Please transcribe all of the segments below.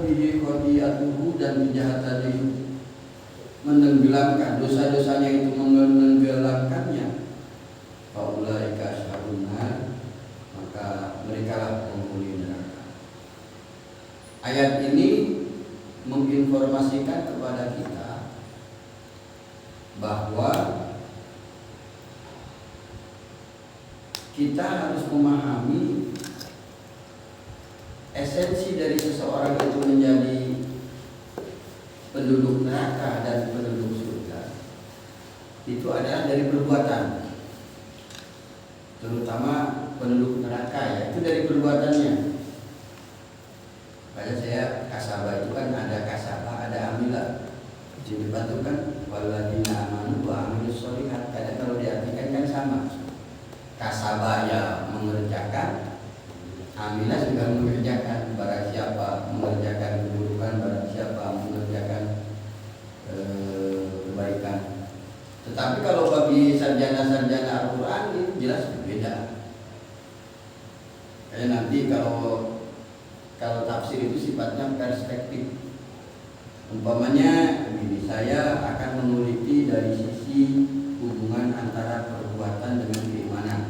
bihi khati'atuhu, dan kejahatannya itu menenggelamkan, dosa-dosanya itu menenggelamkannya, faulaika ashabun nar, maka merekalah penghuni neraka. Ayat ini menginformasikan kepada kita bahwa kita harus memahami esensi dari seseorang itu menjadi penduduk neraka dan penduduk surga. Itu adalah dari perbuatan, terutama penduduk neraka ya, itu dari perbuatannya. Pada saya kasabah itu kan ada kasabah, ada amilah. Di depan itu kan waladina amanu wa amilus sholihat. Kadang kalau diartikan kan sama. Kasabah ya mengerjakan, amilah juga mengerjakan. Barang siapa mengerjakan keburukan, barang siapa mengerjakan kebaikan. Tetapi kalau bagi sarjana-sarjana Al-Quran ini jelas berbeda. Kayak nanti kalau tafsir itu sifatnya perspektif. Umpamanya begini, saya akan meneliti dari sisi hubungan antara perbuatan dengan keimanan.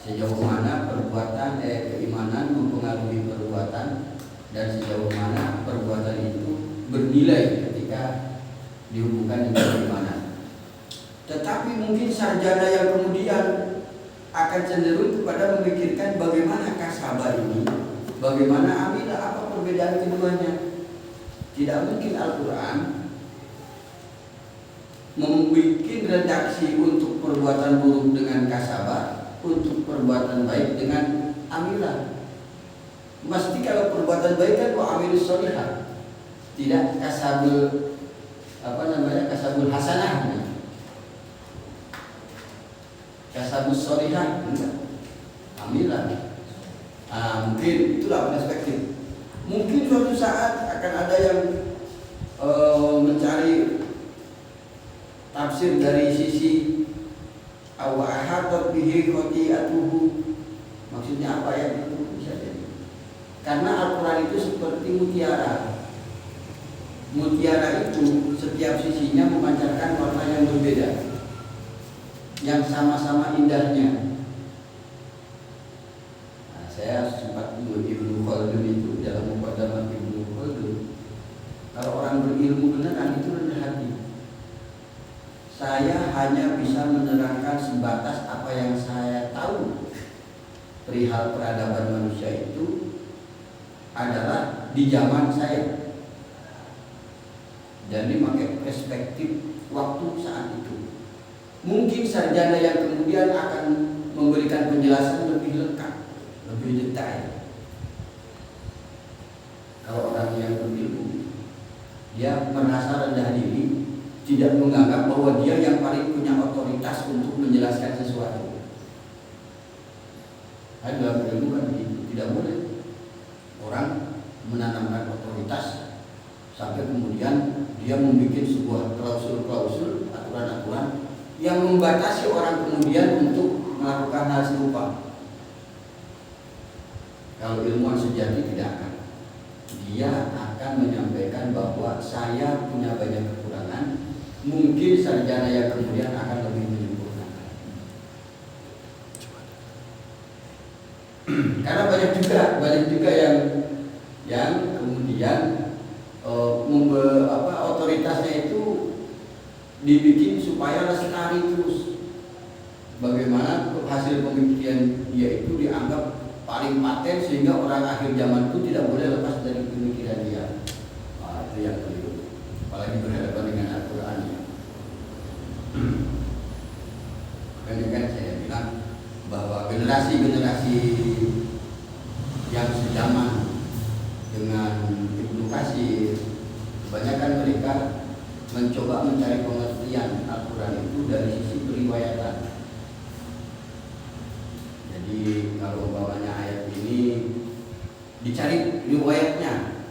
Sejauh mana keimanan mempengaruhi perbuatan, dan sejauh mana perbuatan itu bernilai ketika dihubungkan dengan keimanan. Tetapi mungkin sarjana yang kemudian akan cenderung kepada memikirkan bagaimana kasabah ini, bagaimana amilah, apa perbedaan keduanya. Tidak mungkin Al-Quran membuat redaksi untuk perbuatan buruk dengan kasabah, untuk perbuatan baik dengan amilah. Mesti kalau perbuatan baik kan wa amilus sholihat, tidak kasabul kasabul hasanah, kasabus sholihat, amilah. Mungkin itulah perspektif. Mungkin suatu saat akan ada yang mencari tafsir dari sisi awahatat bihi khati'atuhu. Maksudnya apa ya, itu bisa jadi. Karena Al-Quran itu seperti mutiara. Mutiara itu setiap sisinya memancarkan warna yang berbeda, yang sama-sama indahnya. Saya sempat Ibnu Khaldun itu dalam muqaddamah Ibnu Khaldun. Kalau orang berilmu beneran itu rendah hati. Saya hanya bisa menerangkan sebatas apa yang saya tahu perihal peradaban manusia itu adalah di zaman saya. Jadi pakai perspektif waktu saat itu. Mungkin sarjana yang kemudian akan memberikan penjelasan lebih lengkap, lebih detail. Kalau orang yang berilmu, dia merasa rendah diri, tidak menganggap bahwa dia yang paling punya otoritas untuk menjelaskan sesuatu. Dalam ilmu kan begitu, tidak boleh orang menanamkan otoritas sampai kemudian dia membuat sebuah klausul-klausul, aturan-aturan yang membatasi orang kemudian untuk melakukan hal serupa. Kalau ilmuwan sejati tidak akan. Dia akan menyampaikan bahwa saya punya banyak kekurangan, mungkin sarjana yang kemudian akan lebih menyempurnakan. Karena banyak juga yang kemudian otoritasnya itu dibikin supaya lestari terus. Bagaimana hasil pemikiran dia itu dianggap paling paten sehingga orang akhir zaman itu tidak boleh lepas dari pemikiran dia. Itu yang keliru. Apalagi berhadapan dengan Al-Quran. Makanya kan saya bilang bahwa generasi-generasi yang sejaman dengan Ibnu Katsir, kebanyakan mereka mencoba mencari pengertian Al-Quran itu dari sisi periwayatan. Jadi kalau umpamanya ayat ini dicari riwayatnya,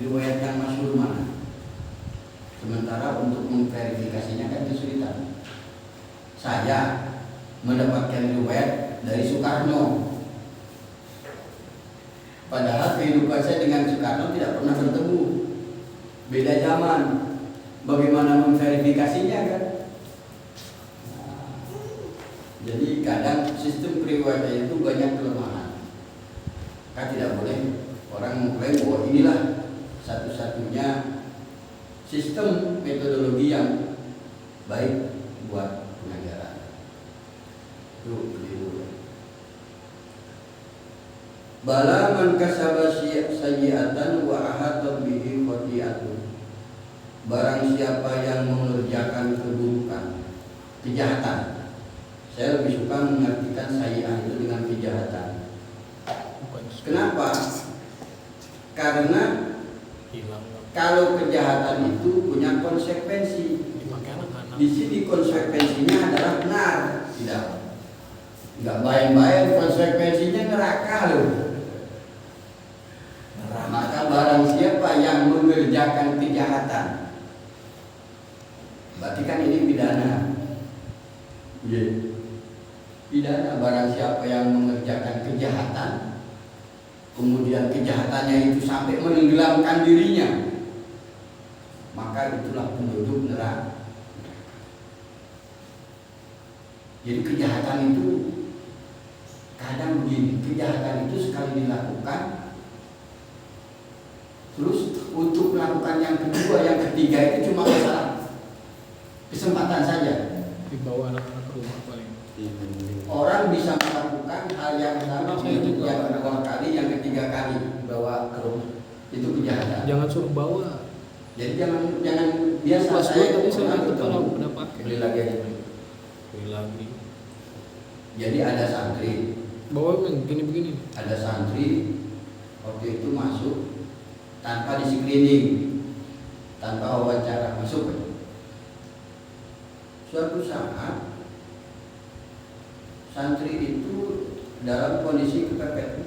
riwayat yang masyhur mana. Sementara untuk memverifikasinya kan kesulitan. Saya mendapatkan riwayat dari Soekarno. Padahal kehidupan saya dengan Soekarno tidak pernah bertemu. Beda zaman. Bagaimana memverifikasinya kan? Jadi kadang sistem periwayatan itu banyak kelemahan. Kan tidak boleh orang mengklaim bahwa inilah satu-satunya sistem metodologi yang baik buat pengajaran. Itu keliru. Bala man kasaba sayyi'atan wa ahata bihi khati'atun. Barang siapa yang mengerjakan keburukan, kejahatan. Saya lebih suka mengartikan sayyi'ah itu dengan kejahatan. Kenapa? Karena kalau kejahatan itu punya konsekuensi. Di sini konsekuensinya adalah benar, tidak. Enggak main-main, konsekuensinya neraka loh. Maka barang siapa yang mengerjakan kejahatan, berarti kan ini pidana. Pidana. Barang siapa yang mengerjakan kejahatan, kemudian kejahatannya itu sampai menenggelamkan dirinya, maka itulah penduduk neraka. Jadi kejahatan itu kadang begini, kejahatan itu sekali dilakukan, terus untuk melakukan yang kedua, yang ketiga itu cuma masalah kesempatan saja. Dibawa anak-anak ke rumah paling. Orang bisa melakukan hal yang sama yang kedua kali, yang ketiga kali bawa ke rumah. Itu kejahatan. Jangan suruh bawa. Jadi jangan biasa Kelas saya tadi saya pernah ikut kalau ketemu. udah pakai. Beli lagi aja. Beli lagi. Jadi ada santri. Bawa yang begini-begini. Ada santri waktu itu masuk tanpa di screening, tanpa wawancara, masuk. Suatu saat santri itu dalam kondisi kepepet.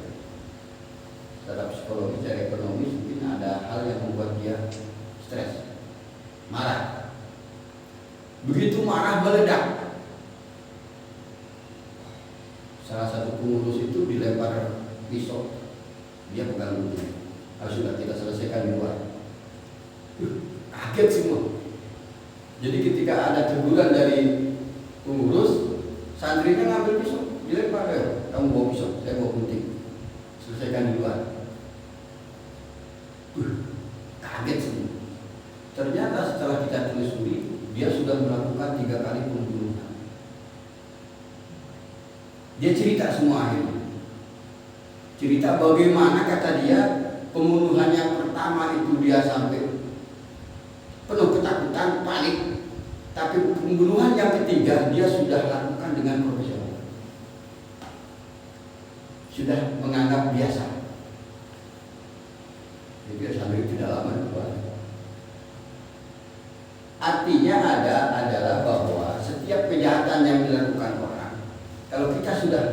Secara psikologi, secara ekonomis mungkin ada hal yang membuat dia stres, marah. Begitu marah meledak. Salah satu pengurus itu dilempar pisau, dia pegang dulu. Sudah kita selesaikan di luar. Kaget semua. Jadi ketika ada teguran dari pengurus, santrinya ngambil pisau, dilempar. Kamu bawa pisau, saya bawa gunting. Selesaikan di luar. Kaget semua. Ternyata setelah kita telusuri, dia sudah melakukan 3 kali pembunuhan. Dia cerita semua akhirnya. Cerita bagaimana kata dia pembunuhan yang pertama itu dia sampai penuh ketakutan, panik. Tapi pembunuhan yang ketiga dia sudah lakukan dengan profesional. Sudah menganggap biasa. Jadi dia sampai tidak lama keluar. Artinya adalah bahwa setiap kejahatan yang dilakukan orang, kalau kita sudah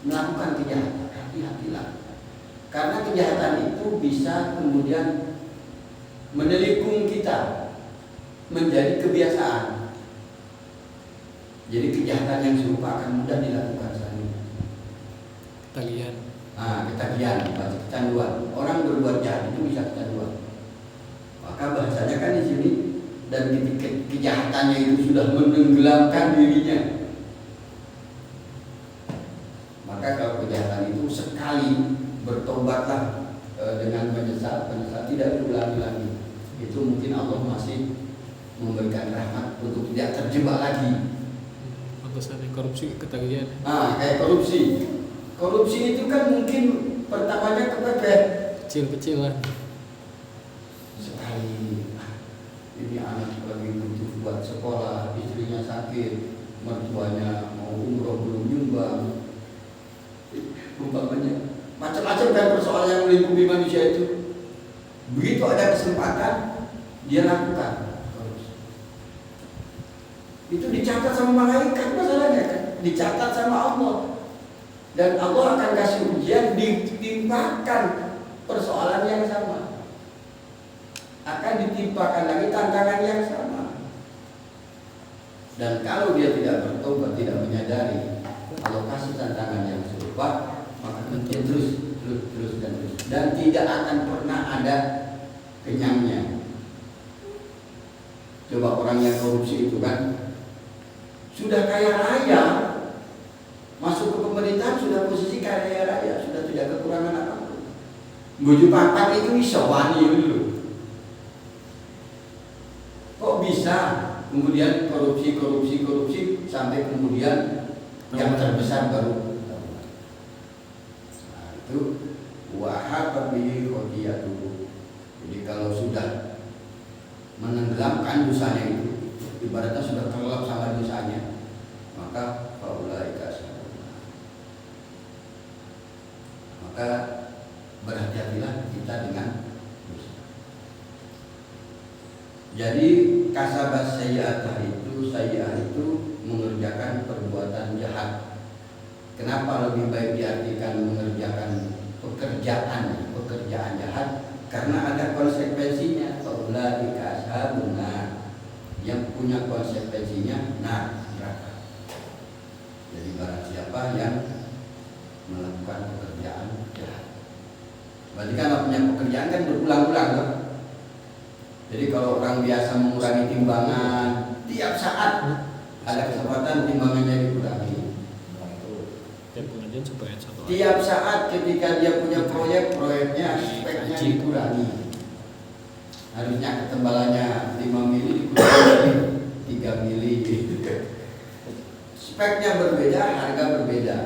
melakukan kejahatan, hati-hatilah. Karena kejahatan itu bisa kemudian menelikung kita menjadi kebiasaan. Jadi kejahatan yang serupa akan mudah dilakukan selanjutnya. Ketagihan. Ketagihan, kecanduan. Orang berbuat jahat itu bisa kecanduan. Maka bahasanya kan di sini, dan ketika kejahatannya itu sudah menenggelamkan dirinya, maka kalau kejahatan itu sekali bertobatlah dengan menyesal tidak diulangi lagi. Itu mungkin Allah masih memberikan rahmat untuk tidak terjebak lagi. Pantesan korupsi, ketagihan. Kayak korupsi. Korupsi itu kan mungkin pertamanya kepepet. Kecil-kecil lah. Sekali ini anak lagi butuh buat sekolah, istrinya sakit, mertuanya mau umroh belum nyumbang, umpamanya macam-macam kan persoalan yang melingkupi manusia itu. Begitu ada kesempatan dia lakukan. Itu dicatat sama malaikat masalahnya kan, dicatat sama Allah. Dan Allah akan kasih ujian, ditimpakan persoalan yang sama, akan ditimpakan lagi tantangan yang sama. Dan kalau dia tidak bertobat, tidak menyadari, kalau kasih tantangan yang serupa, maka dia terus terus dan tidak akan pernah ada kenyangnya. Coba orang yang korupsi itu kan sudah kaya raya, masuk ke pemerintahan sudah posisi kaya raya, sudah tidak kekurangan apapun. Buju papat itu bisa wani dulu. Kok bisa kemudian korupsi sampai kemudian yang terbesar baru. Nah, itu wahab bihi khotiyatuhu. Jadi kalau sudah menenggelamkan dosanya itu, ibaratnya sudah terlelap sama dosanya, maka faulaika ashabun. Maka berhati-hatilah kita dengan dosa. Jadi kasabas sayyi'ah itu mengerjakan perbuatan jahat. Kenapa lebih baik diartikan mengerjakan pekerjaan jahat? Karena ada konsekuensinya. Faulaika ashabun nar, yang punya konsekuensinya neraka. Jadi barang siapa yang melakukan pekerjaan jahat. Berarti kalau punya pekerjaan kan berulang-ulang kan? Jadi kalau orang biasa mengurangi timbangan, tiap saat ada kesempatan timbangannya dikurangi. Tiap saat ketika dia punya proyeknya speknya dikurangi. Harusnya ketebalannya 5 mili dikurangi 3 mili. Speknya berbeda, harga berbeda.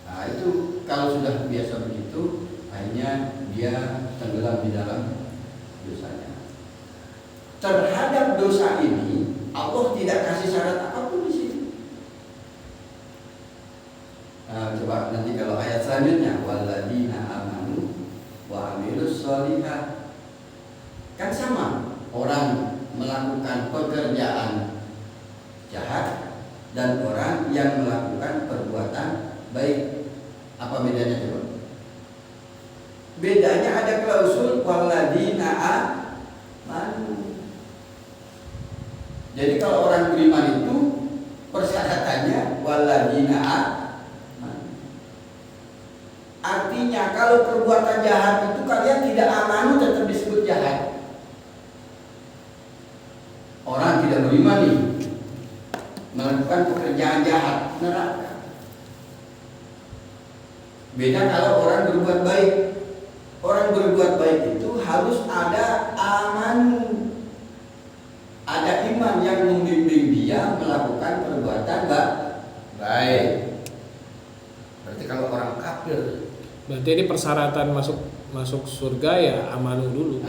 Nah itu kalau sudah biasa begitu, akhirnya dia tenggelam di dalam dosanya. Terhadap dosa ini Allah tidak kasih syarat apapun di sini. Nah, coba nanti kalau ayat selanjutnya, walladzina amanu wa amilus sholihat, kan sama, orang melakukan pekerjaan jahat dan orang yang melakukan perbuatan baik. Apa bedanya coba? Bedanya ada klausul walladzina amanu. Jadi kalau orang beriman itu persyaratannya walladzina amanu. Artinya kalau perbuatan jahat itu kalian tidak amanu tetap disebut jahat. Orang tidak beriman nih melakukan pekerjaan jahat, neraka. Beda kalau orang berbuat baik. Orang berbuat baik itu harus ada aman, ada iman yang membimbing dia melakukan perbuatan baik. Berarti kalau orang kafir, berarti ini persyaratan masuk surga ya amanu dulu.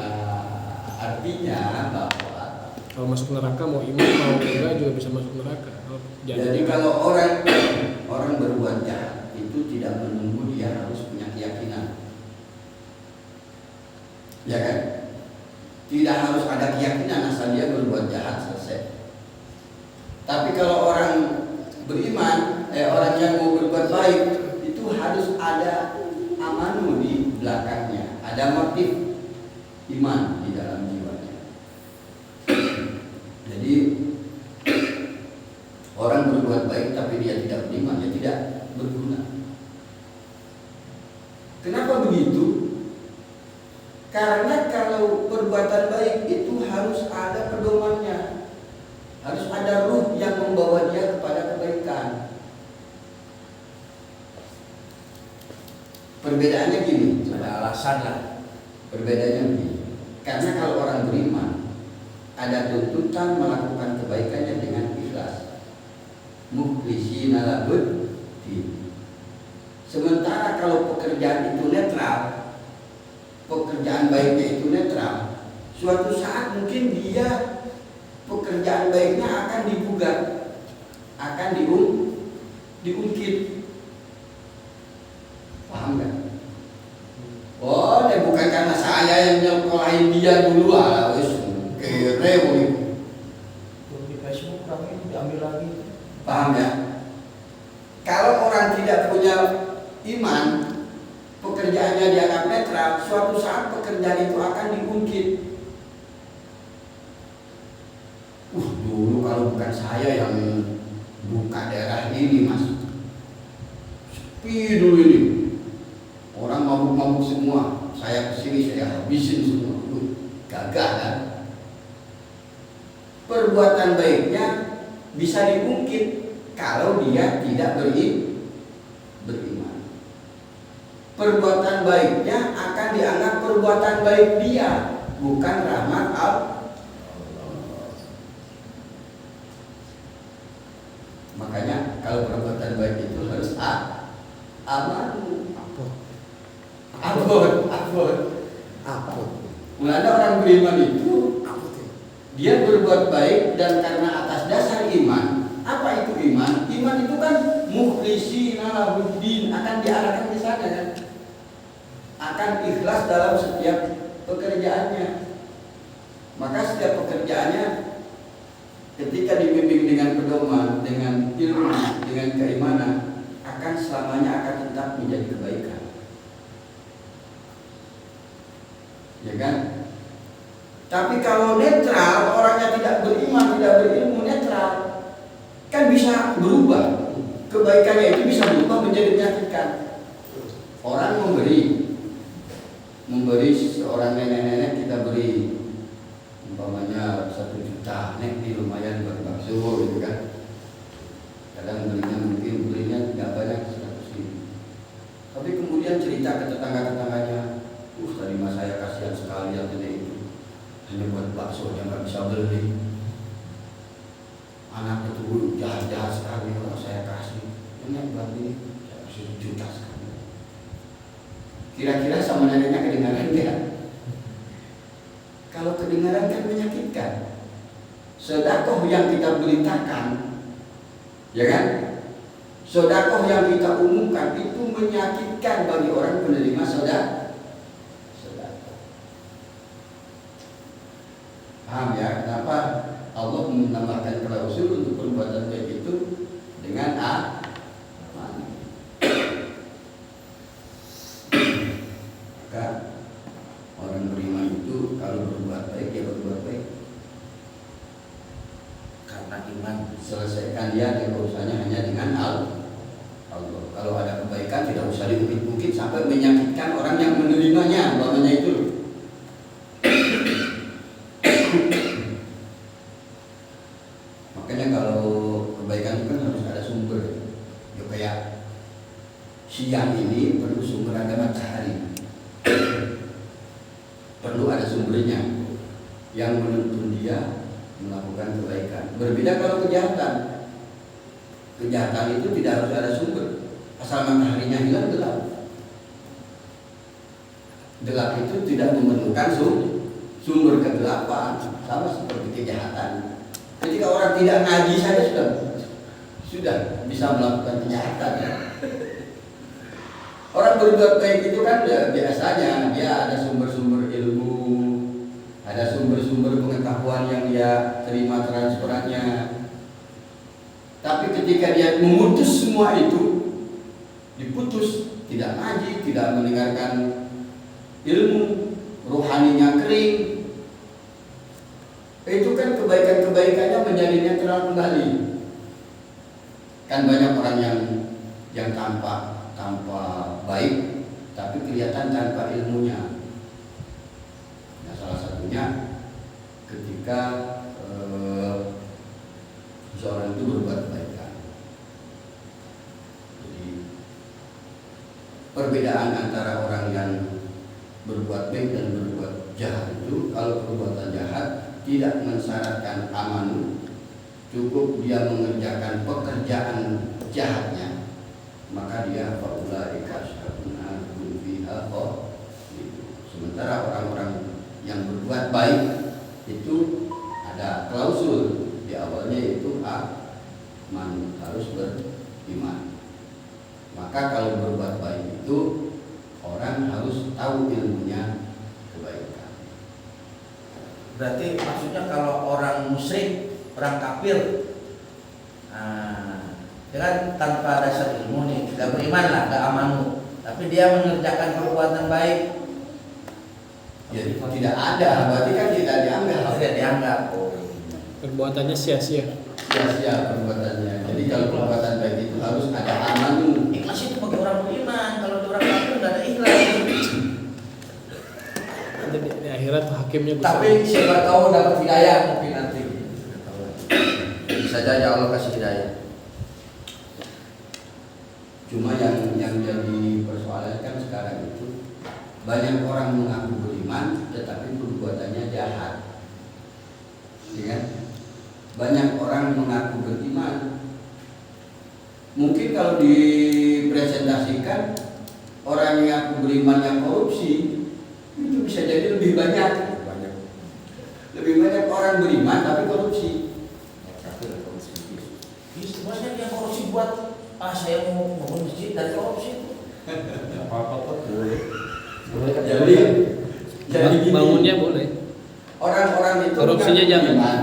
Artinya bahwa kalau masuk neraka mau iman mau enggak juga bisa masuk neraka. Jadi kalau orang berbuat jahat itu tidak menunggu dia harus punya keyakinan. Ya kan? Tidak harus ada keyakinan asal dia berbuat jahat selesai. Tapi kalau orang beriman, orang yang mau berbuat baik itu harus ada amanu di belakangnya, ada motif iman di dalam jiwanya. Jadi orang berbuat baik tapi dia tidak beriman, dia tidak berguna. Kenapa begitu? Karena kalau perbuatan baik itu harus ada pedomannya, harus ada ruh yang membawa dia kepada kebaikan. Perbedaannya gini, ada alasan lah. Perbedaannya begini. Karena kalau orang beriman ada tuntutan melakukan kebaikannya dengan ikhlas. Mukhlishina lahud din. Sementara kalau pekerjaan itu netral, pekerjaan baiknya itu netral, suatu saat mungkin dia pekerjaan baiknya akan digugat, akan diungkit. Paham gak? Oh, dia bukan karena saya yang nyekolahin dia dulu, wis kere begitu. Di Facebook kami diambil lagi. Paham ya? Kalau orang tidak punya iman, pekerjaannya dianggap netral, suatu saat pekerjaan itu akan diungkit. Dulu kalau bukan saya yang buka daerah ini, Mas, dulu ini orang mabuk-mabuk semua, saya kesini saya habisin semua. Gagah kan? Perbuatan baiknya bisa diungkit kalau dia tidak beriman. Perbuatan baiknya akan dianggap perbuatan baik dia, bukan rahmat Allah. Makanya kalau perbuatan baik itu harus aman. Abot. Mulanya orang beriman itu dia berbuat baik dan karena atas dasar iman. Apa itu iman? Iman itu kan mukhlishina lahuddin, akan diarahkan ke sana kan. Akan ikhlas dalam setiap pekerjaannya. Maka setiap pekerjaannya ketika dibimbing dengan pedoman, dengan ilmu, dengan keimanan, akan selamanya akan tetap menjadi kebaikan. Ya kan? Tapi kalau netral, orangnya tidak beriman, tidak berilmu, netral, kan bisa berubah. Kebaikannya itu bisa berubah menjadi menyakitkan. Orang memberi seorang nenek-nenek, kita beri umpamanya 1 juta, nek ini lumayan buat bakso gitu kan. Kadang belinya tidak banyak, 100.000. Tapi kemudian cerita ke tetangga-tetangganya, tadi mas saya kasihan sekali yang nenek itu, hanya buat bakso yang nggak bisa beli. Anak itu jahat-jahat sekali kalau saya kasih. Ini buat ini, saya kasih 1 juta sekali. Kira-kira sama neneknya kedengaran tidak? Kalau kedengaran kan menyakitkan. Sedekah yang kita beritakan, ya kan? Sedekah yang kita umumkan itu menyakitkan bagi orang penerima sedekah. Paham ya? Kenapa Allah menambahkan klausul untuk perbuatan baik itu dengan aman? Maka orang beriman itu kalau berbuat baik, ya berbuat baik karena iman. Selesaikan dia urusannya hanya dengan Allah. Kalau ada kebaikan tidak usah diungkit-ungkit sampai menyakitkan orang yang menerimanya, umpamanya itu. Makanya kalau kebaikan itu kan harus ada sumber. Ya kayak siang ini perlu sumber, ada matahari. Perlu ada sumbernya yang menuntun dia melakukan kebaikan. Berbeda kalau kejahatan. Kejahatan itu tidak harus ada sumber. Asal mataharinya hilang, gelap. Gelap itu tidak memerlukan sumber kegelapan. Sama seperti kejahatan. Ketika orang tidak ngaji saja sudah bisa melakukan kejahatan. Orang berbuat baik itu kan ya, biasanya dia ada sumber-sumber ilmu, ada sumber-sumber pengetahuan yang dia terima transferannya. Tapi ketika dia memutus semua itu, diputus, tidak ngaji, tidak mendengarkan ilmu, rohaninya kering, itu kan kebaikan-kebaikannya menjadi netral kembali. Kan banyak orang yang tanpa baik, tapi kelihatan tanpa ilmunya. Nah, salah satunya ketika seorang itu berbuat kebaikan. Jadi perbedaan antara orang yang berbuat baik dan berbuat jahat itu, kalau perbuatan jahat tidak mensyaratkan aman, cukup dia mengerjakan pekerjaan jahatnya, maka dia faulaika ashabun fiha khalidun. Sementara orang-orang yang berbuat baik itu ada klausul di awalnya, itu aman, harus beriman. Maka kalau berbuat baik itu orang harus tahu ilmunya kebaikan. Berarti maksudnya kalau orang musyrik, orang kafir, dengan tanpa dasar ilmu nih, tidak beriman lah, tidak amanu, tapi dia mengerjakan perbuatan baik, Ya tidak ada, berarti kan tidak dianggap. tidak dianggap. Perbuatannya sia-sia. Sia-sia perbuatannya. Jadi kalau perbuatan baik itu harus ada amanu, masih itu bagi orang beriman. Kalau di orang kafir nggak ada ikhlas. Jadi di akhirat tuh hakimnya Gusti. Tapi siapa tahu dapat hidayah mungkin nanti. Bisa saja Allah kasih hidayah. Cuma yang jadi persoalan kan sekarang itu banyak orang mengaku beriman tetapi perbuatannya jahat. Ya kan? Banyak orang mengaku beriman. Mungkin kalau dipresentasikan orang yang mengaku beriman yang korupsi itu bisa jadi lebih banyak. Lebih banyak orang beriman tapi korupsi. Sebenarnya yang korupsi buat saya mau bangun masjid dan korupsi itu. Apa-apa boleh. Jadi gini, Bangunnya boleh. orang-orang itu Korupsinya mengaku jangan. beriman.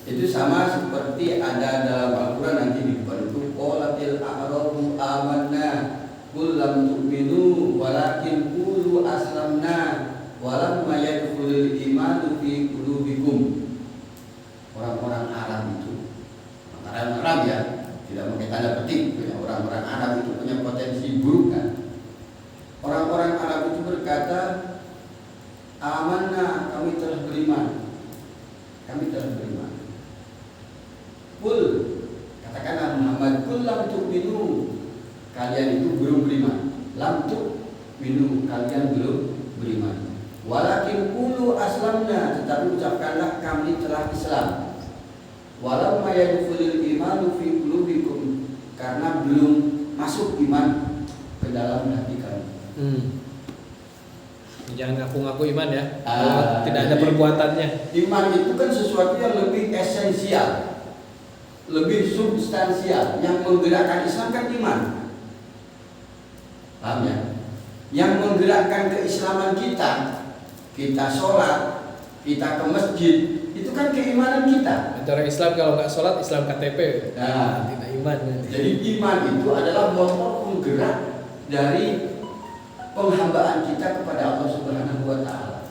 Itu sama seperti ada dalam Al-Quran nanti di depan itu qalatil a'rabu amanna qul lam tu'minu walakin qulu aslamna walam yadkhulul imanu fi qulubikum. Orang-orang Arab itu, orang Arab ya, tidak pakai tanda petik, orang-orang Arab itu punya potensi buruk kan. Orang-orang Arab itu berkata, amanna, kami telah beriman. Kami telah beriman. Kul, katakanlah Muhammad, kul lam tu'minu, kalian itu belum beriman. Lam tu'minu, kalian belum beriman. Walakin qulu aslamna, tetapi ucapkanlah kami telah Islam. Walam yadkhulul imanu fi qulubikum, karena belum masuk iman ke dalam hati kamu. Jangan ngaku-ngaku iman ya. Kalau tidak ada perbuatannya. Iman itu kan sesuatu yang lebih esensial, lebih substansial. Yang menggerakkan Islam kan iman. Paham ya? Yang menggerakkan keislaman kita sholat, kita ke masjid, itu kan keimanan kita. Orang Islam kalau nggak sholat, Islam KTP. Nah, Tidak iman. jadi iman itu adalah motor penggerak dari penghambaan kita kepada Allah Subhanahu wa Ta'ala.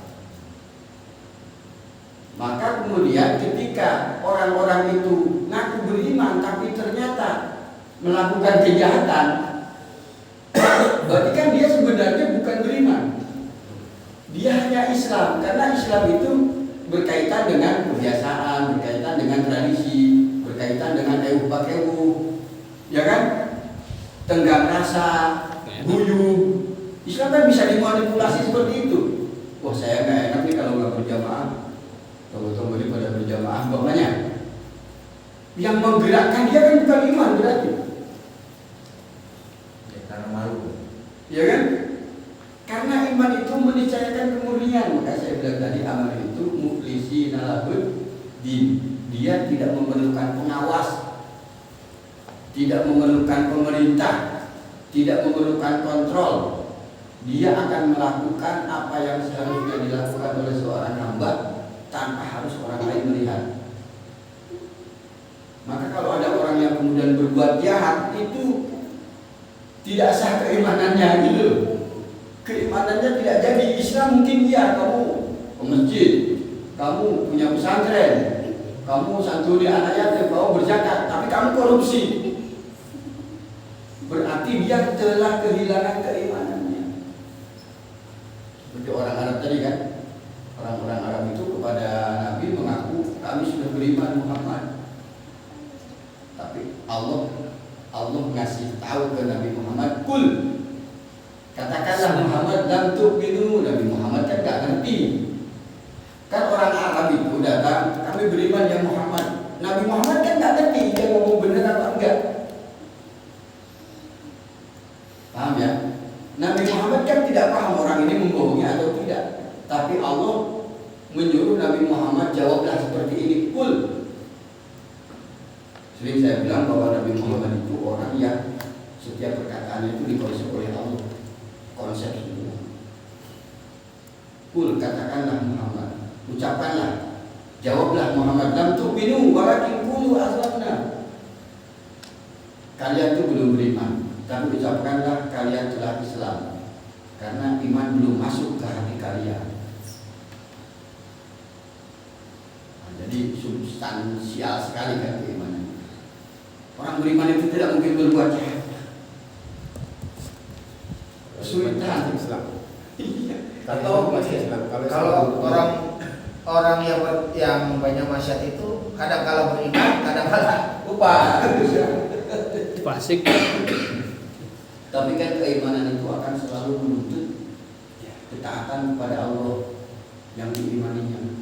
Maka kemudian ketika orang-orang itu ngaku beriman tapi ternyata melakukan kejahatan, berarti kan dia sebenarnya bukan beriman. Dia hanya Islam, karena Islam itu berkaitan dengan kebiasaan, berkaitan dengan tradisi, berkaitan dengan euh pakeuh, ya kan? Tenggang rasa, guyu. Islam kan bisa dimanipulasi seperti itu. Wah, saya nggak enak nih kalau nggak berjamaah. Tunggu ini pada berjamaah, bapaknya. Yang menggerakkan dia kan bukan iman berarti. Ya, karena malu. Ya kan? Karena iman itu meniscayakan kemurnian. Maka saya bilang tadi amal itu mukhlisi nalabud din. Dia tidak memerlukan pengawas, tidak memerlukan pemerintah, tidak memerlukan kontrol. Dia akan melakukan apa yang seharusnya dilakukan oleh seorang hamba tanpa harus orang lain melihat. Maka kalau ada orang yang kemudian berbuat jahat, itu tidak sah keimanannya gitu. Keimanannya tidak jadi. Islam mungkin iya, kamu ke masjid, kamu punya pesantren, kamu santuni anak yatim, kamu berzakat, tapi kamu korupsi. Berarti dia telah kehilangan keimanannya. Seperti orang Arab tadi kan, orang-orang Arab itu kepada Nabi mengaku kami sudah beriman Muhammad. Tapi Allah ngasih tahu ke Nabi Muhammad, kul, katakanlah Muhammad lam tu'minu. Nabi Muhammad kan gak ngerti. Kan orang Arab itu datang, kami beriman ya Muhammad. Nabi Muhammad kan gak ngerti dia ngomong benar apa enggak. Paham ya? Nabi Muhammad kan tidak paham orang ini membohongi atau tidak. Tapi Allah menyuruh Nabi Muhammad jawablah seperti ini, kul. Sering saya bilang bahwa Nabi Muhammad itu orang yang setiap perkataannya itu dikonsep oleh Allah. Konsep semua. Kul, katakanlah Muhammad, ucapkanlah, jawablah Muhammad, lam tu'minu walakin qulu aslamna. Kalian itu belum beriman, tapi ucapkanlah kalian telah Islam, karena iman belum masuk ke hati kalian. Nah, jadi substansial sekali kan keimanan. Orang beriman itu tidak mungkin berbuat jahat. kesulitan. Islam. Atau masih Islam. kalau orang yang banyak maksiat itu kadang kala beriman, kadang kala lupa. Fasik. Tapi kan keimanan itu akan selalu menuntut ketaatan kepada Allah yang diimaninya.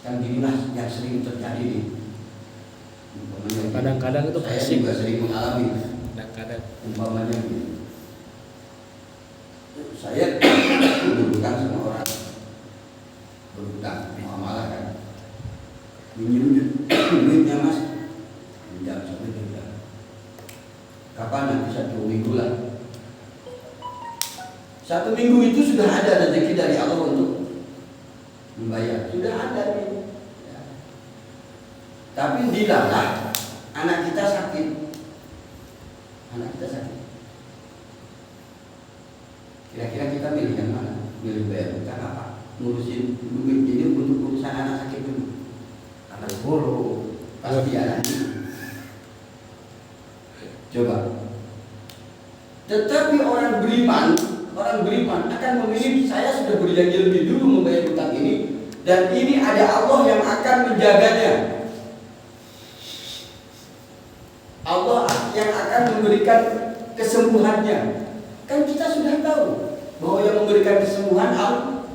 Kan inilah yang sering terjadi nih. Kadang-kadang itu saya fasik. juga sering mengalami. Kadang-kadang. Umpamanya gini, saya berhutang sama orang, berhutang muamalah kan, minjem duitnya mas, pinjam sampai juga. Kapan nanti 1 minggu lah. 1 minggu itu sudah ada rezeki dari Allah untuk membayar, sudah ada nih. Ya. Tapi dilalah anak kita sakit, kira-kira kita milih yang mana? Milih bayar utang apa? Ngurusin duit ini untuk urusan anak sakit dulu. Anak dulu pasti anak ini. Coba. Tetapi orang beriman akan memilih, saya sudah berjanji lebih dulu membayar utang ini, dan ini ada Allah yang akan menjaganya. Allah yang akan memberikan kesembuhannya. Kan kita sudah tahu bahwa yang memberikan kesembuhan Allah,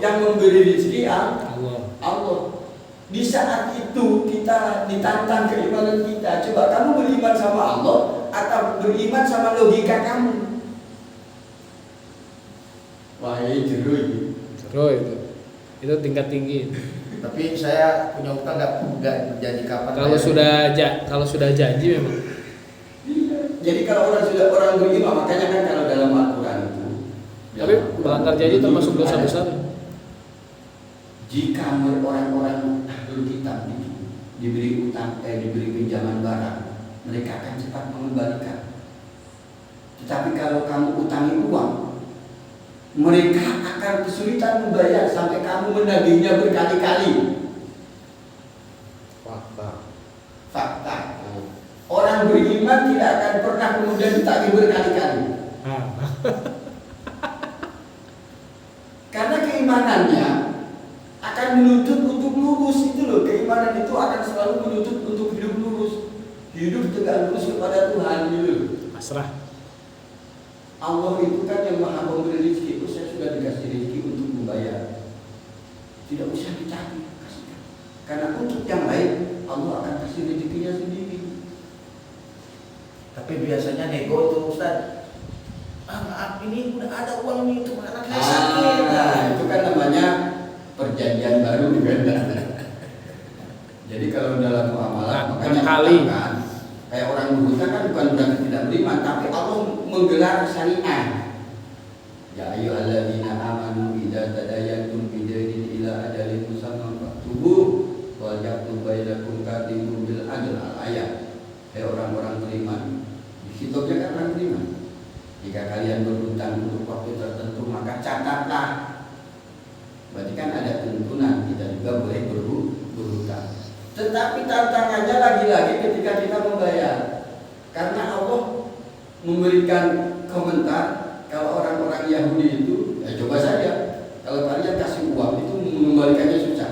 yang memberi rezeki Allah. Di saat itu kita ditantang keimanan kita. Coba kamu beriman sama Allah atau beriman sama logika kamu? Wah, ini jeru itu. Itu tingkat tinggi. Tapi saya punya utang nggak jadi kapan. Kalau sudah janji memang. Jadi kalau orang beriman, makanya kan kalau dalam Al-Quran itu. Tapi melanggar janji termasuk dosa besar. Jika orang-orang ahlul kitab itu diberi utang, diberi pinjaman barang, mereka akan cepat mengembalikan. Tetapi kalau kamu utangi uang, mereka akan kesulitan membayar sampai kamu menagihnya berkali-kali. Fakta. Orang beriman tidak akan pernah kemudian ditagih berkali-kali. Karena keimanannya akan menuntut untuk lurus itu loh. Keimanan itu akan selalu menuntut untuk hidup lurus, hidup tegak lurus kepada Tuhan gitu. Pasrah. Allah itu kan yang maha memberi rezeki. Saya sudah dikasih rezeki untuk membayar, tidak usah dicari, kasihkan. Karena untuk yang lain Allah akan kasih rezekinya sendiri. Tapi biasanya nego tuh Ustaz. Maaf ini udah ada uang ini untuk anak saya sakit. Itu kan namanya perjanjian baru kan. Jadi kalau dalam muamalah makanya kan kayak orang berhutang kan bukan berarti tidak beriman, tapi Allah menggelar syariah. Ya ayyuhalladzina amanu idza tadayantum bidainin ila ajalin musamman faktubu wal yaktub bainakum katibun bil adl al-ayat. Hai orang-orang beriman, di kitabnya kan orang beriman. Jika kalian berhutang untuk waktu tertentu maka catatlah. Berarti kan ada tuntunan kita juga boleh berhutang. Tetapi tantangannya lagi-lagi ketika kita membayar. Karena Allah memberikan komentar kalau orang-orang Yahudi itu, ya coba saja kalau kalian kasih uang itu mengembalikannya susah.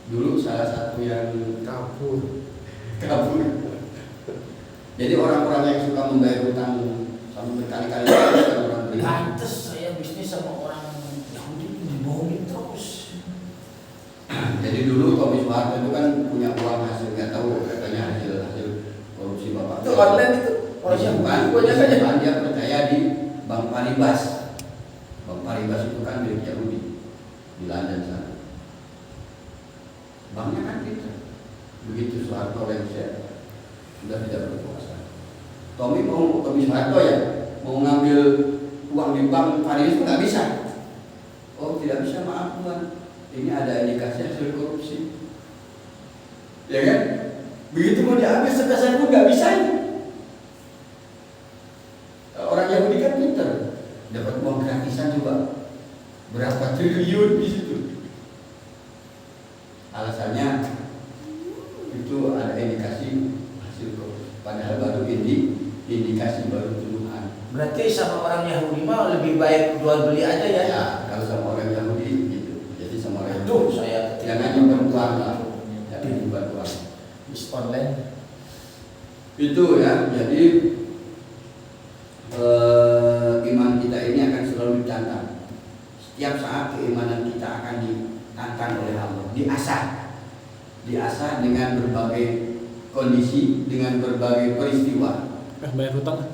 Dulu salah satu yang kabur. Jadi orang-orang yang suka membayar hutang sampai berkali-kali orang beriman. Lantas saya bisnis sama orang Yahudi itu dibohongin terus. Jadi dulu Tommy Soeharto itu kan punya uang hasil, nggak tahu katanya hasil korupsi bapak. Itu online itu. Orang yang dia percaya di Bank Paribas. Bank Paribas itu kan milik Yahudi di London sana. Banknya kan gitu. Begitu Soeharto lengser sudah tidak berkuasa. Tommy Soeharto ya mau ngambil uang di Bank Paribas itu nggak bisa. Oh tidak bisa, maaf Tuhan. Ini ada indikasi hasil korupsi, ya kan? Begitu mau diambil sepeser pun nggak bisa. Orang Yahudi kan pinter, dapat uang gratisan coba berapa triliun di situ. Alasannya itu ada indikasi hasil korupsi, padahal baru indikasi baru tuduhan. Berarti sama orang Yahudi mah lebih baik jual beli aja ya. Ya, kalau sama orang Yahudi gitu. Jadi sama orang Aduh, Yahudi saya jangan diperkuat lah. Jangan diperkuat. bis online. Itu ya. Jadi iman kita ini akan selalu ditantang. Setiap saat keimanan kita akan ditantang oleh Allah, diasah dengan berbagai kondisi, dengan berbagai peristiwa Bayar hutang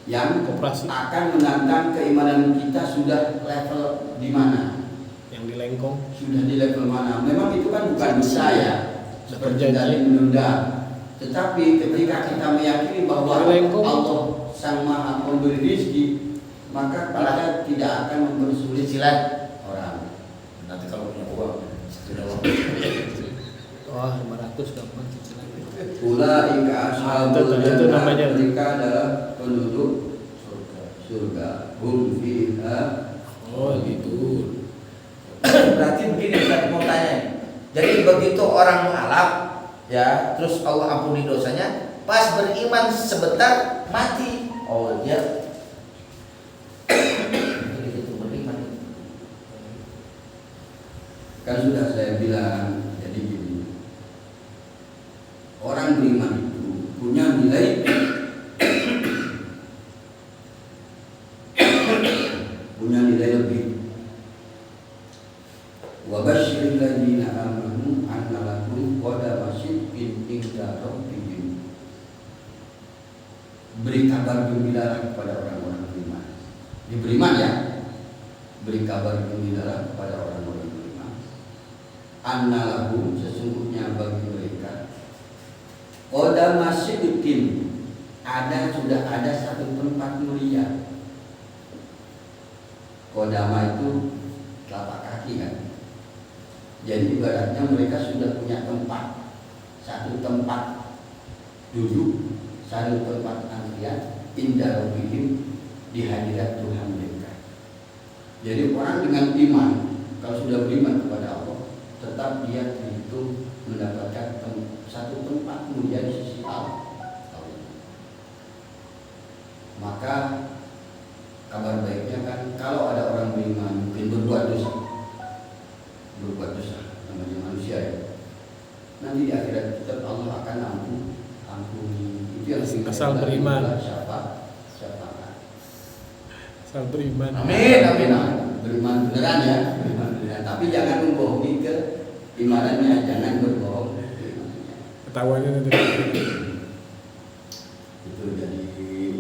yang koperasi akan menantang keimanan kita sudah level di mana, yang di Lengkong. sudah di level mana. Memang itu kan bukan dosa ya, seperti Berjanji. tadi menunda. Tetapi ketika kita meyakini bahwa Lengkong. Allah Sang Maha Pemberi rezeki, maka kita tidak akan mempersulit Cicilan. orang. Nanti kalau punya uang, sudah uang. Wah, 500 gampang cicilan. Ulaika ashabul Itu jannah, namanya. mereka adalah penduduk surga. Hum fiha. Oh gitu. Berarti begini saya mau tanya nih. Jadi begitu orang mualaf ya, terus Allah ampuni dosanya, pas beriman sebentar mati. Oh dia begitu beriman. Kan sudah saya bilang, jadi gini, orang beriman itu punya nilai lebih. Wa basyiril ladzina amanu anna lahum qadama sidqin inda rabbihim. Beri kabar gembira kepada orang-orang beriman. Diberiman ya. Beri kabar gembira kepada orang-orang beriman. Anna lahum, sesungguhnya bagi mereka qadama sidqin, sudah ada satu tempat mulia. Kodama itu telapak kaki kan. Jadi ibaratnya mereka sudah punya tempat, satu tempat duduk, satu tempat antrian inda rabbihim, di hadirat Tuhan mereka. Jadi orang dengan iman, kalau sudah beriman kepada Allah, tetap dia itu mendapatkan satu tempat mulia di sisi Allah. Maka kabar baiknya kan, kalau ada orang beriman mungkin berbuat dosa, namanya manusia ya, nanti di akhirat kita Allah akan ampuni. Itu yang Asal beriman. Syafaat. Asal beriman. Amin, amin. Beriman beneran ya, beriman beneran. Tapi jangan membohongi ke imanannya, jangan berbohong ke imanannya. Ketahuannya nanti. Itu jadi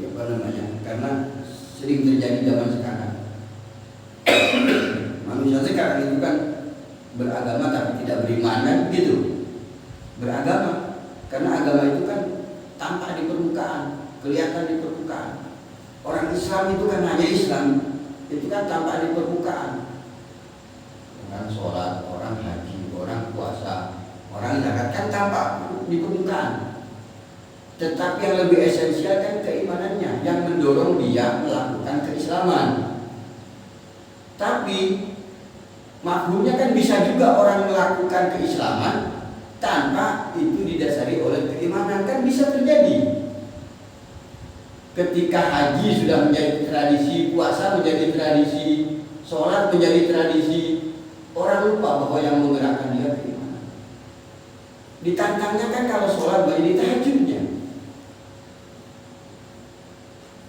apa namanya? Karena sering terjadi zaman sekarang. Manusia sekarang itu kan beragama tapi tidak beriman kan begitu. Beragama karena agama itu kan tampak di permukaan, kelihatan di permukaan. Orang Islam itu kan hanya Islam, itu kan tampak di permukaan. Orang sholat, orang haji, orang puasa, orang zakat kan tampak di permukaan. Tetapi yang lebih esensial kan keimanannya, yang mendorong dia melakukan keislaman. Tapi maklumnya kan bisa juga orang melakukan keislaman tanpa itu didasari oleh keimanan, kan bisa terjadi. Ketika haji sudah menjadi tradisi, puasa menjadi tradisi, sholat menjadi tradisi, orang lupa bahwa yang menggerakkan dia keimanan. Ditantangnya kan kalau sholat menjadi tahajudnya.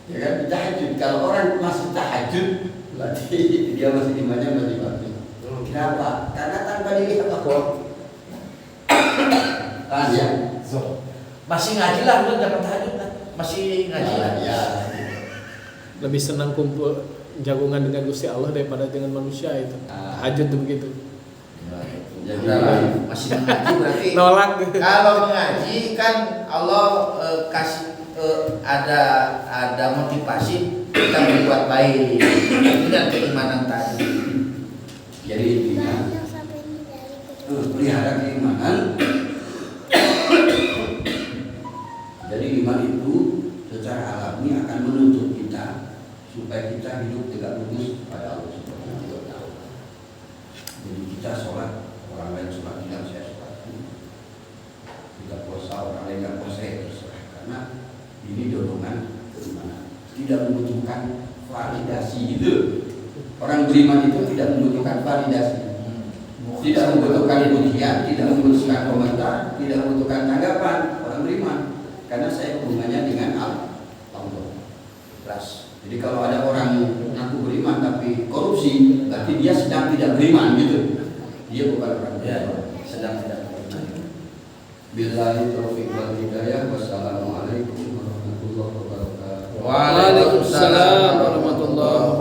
Ya kan, tahajud. Kalau orang masih tahajud, berarti dia masih imannya masih bagus. Kenapa? Karena tanpa dilihat apa? Kan ya? Masih ngaji lah, udah dapat tahajud lah. Masih ngaji lah. Ya. Lebih senang kumpul jagungan dengan Gusti Allah daripada dengan manusia itu. Tahajud tuh begitu. Jadi Masih ngaji berarti. Nolak. Kalau mengaji kan Allah kasih ada motivasi kita berbuat baik dengan keimanan tadi. Jadi intinya pelihara keimanan. Jadi iman itu secara alami akan menuntut kita supaya kita hidup tegak lurus pada Allah Subhanahu wa Ta'ala. Jadi kita sholat, orang lain sholat tidak, saya sholat. Kita puasa, orang lain tidak puasa, ya terserah. Karena ini dorongan keimanan. tidak membutuhkan validasi gitu. Orang beriman itu tidak membutuhkan validasi, tidak membutuhkan pujian, tidak membutuhkan komentar, tidak membutuhkan tanggapan. Orang beriman karena saya hubungannya dengan Allah. Keras. Jadi kalau ada orang ngaku beriman tapi korupsi, berarti dia sedang tidak beriman gitu. Dia bukan orang Ya, beriman. sedang tidak beriman. Billahi taufiq wal hidayah. Wassalamualaikum warahmatullahi wabarakatuh. Waalaikumsalam warahmatullahi